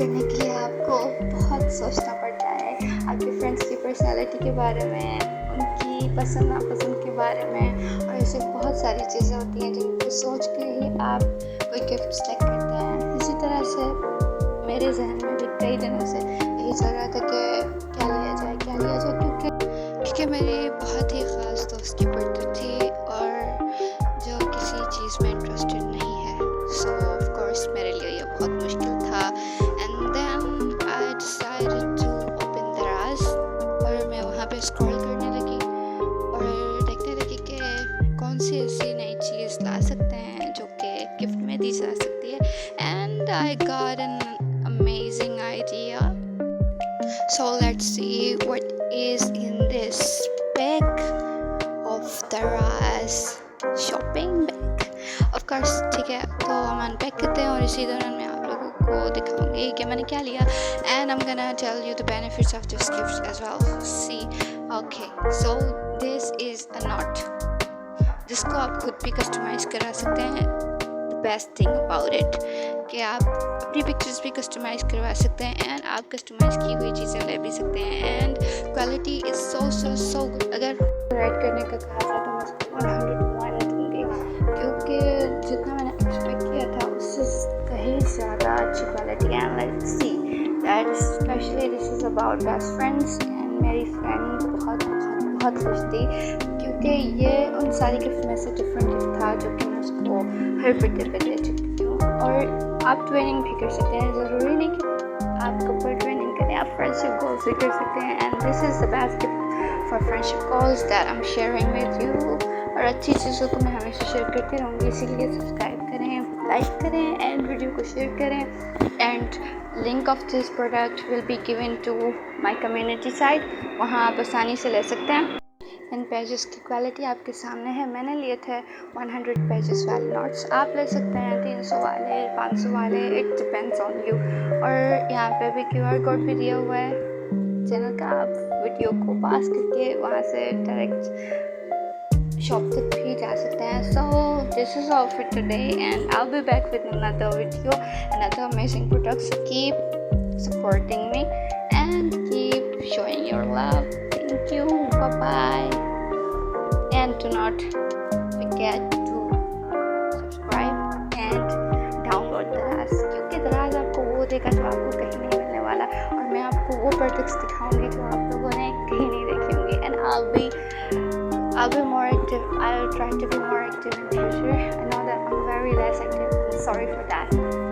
करने के लिए आपको बहुत सोचना पड़ता है, आपके फ्रेंड्स की पर्सनालिटी के बारे में, उनकी पसंद नापसंद के बारे में, और ऐसे बहुत सारी चीज़ें होती हैं जिनको सोच के ही आप कोई गिफ्ट सेलेक्ट करते हैं। इसी तरह से मेरे जहन में भी कई दिनों से यही चल रहा था कि क्या लिया जाए क्योंकि मेरे बहुत ही ख़ास दोस्त की बर्थडे थी और जो किसी चीज़ में इंटरेस्टेड नहीं है, सो ऑफ कोर्स मेरे लिए ये बहुत मुश्किल था। And then I decided to open दराज, और मैं वहाँ पे स्क्रॉल करने लगी और देखने लगी कि कौन सी ऐसी नई चीज़ ला सकते हैं जो कि गिफ्ट में दी जा सकती है। And I got an amazing idea, so let's see what is in this bag of daraz shopping bag. Of course, ठीक है, तो हम अनपैक करते हैं और इसी दौरान मैं आप लोगों को दिखाऊंगी कि मैंने क्या लिया, and I'm gonna tell you the benefits of this gift as well. See, okay, so this is a knot जिसको आप खुद भी कस्टमाइज़ करा सकते हैं। बेस्ट थिंग अबाउट इट कि आप अपनी पिक्चर्स भी कस्टमाइज़ करवा सकते हैं एंड आप कस्टमाइज़ की हुई चीज़ें ले भी सकते हैं। And quality is so good. अगर राइट करने का कहा जाए तो मैं इसको 101 दूँगी, क्योंकि जितना मैंने एक्सपेक्ट किया था उससे कहीं ज़्यादा अच्छी क्वालिटी है। Let's see that specially this is about best friends, and मेरी फ्रेंड बहुत खुश थी क्योंकि ये उन सारी गिफ्ट में से डिफरेंट गिफ्ट था जो कि मैं उसको हर बर्थडे पे दे चुकी हूँ। और आप ट्विनिंग भी कर सकते हैं, ज़रूरी नहीं कि आप कपल ट्विनिंग करें, आप फ्रेंडशिप गोल्स भी कर सकते हैं। And this is the best gift for friendship goals that I am sharing with you. और अच्छी चीज़ों को मैं हमेशा शेयर करती रहूँगी, इसीलिए सब्सक्राइब करें, लाइक करें एंड वीडियो को शेयर करें। And link of this product will be given to my community site, वहाँ आप आसानी से ले सकते हैं। इन पेजेस की क्वालिटी आपके सामने है। मैंने लिए थे 100 पेजेस वाले नोट्स, आप ले सकते हैं 300 वाले, 500 वाले, इट डिपेंड्स ऑन यू। और यहाँ पे भी QR कोड भी दिया हुआ है चैनल का, आप वीडियो को पास करके वहाँ से डायरेक्ट शॉप तक भी जा सकते हैं। So this is all for today and I will be back with another video, another amazing products. Keep supporting me and keep showing your love. Thank you. Bye bye. And do not forget to subscribe and download daraz, क्योंकि daraz आपको वो देगा जो आपको कहीं नहीं मिलने वाला, और मैं आपको वो प्रोडक्ट्स दिखाऊंगी जो आप लोगों ने कहीं नहीं देखी होंगी। And I'll be more active. I'll try to be more active in the future. I know that I'm very less active. I'm sorry for that.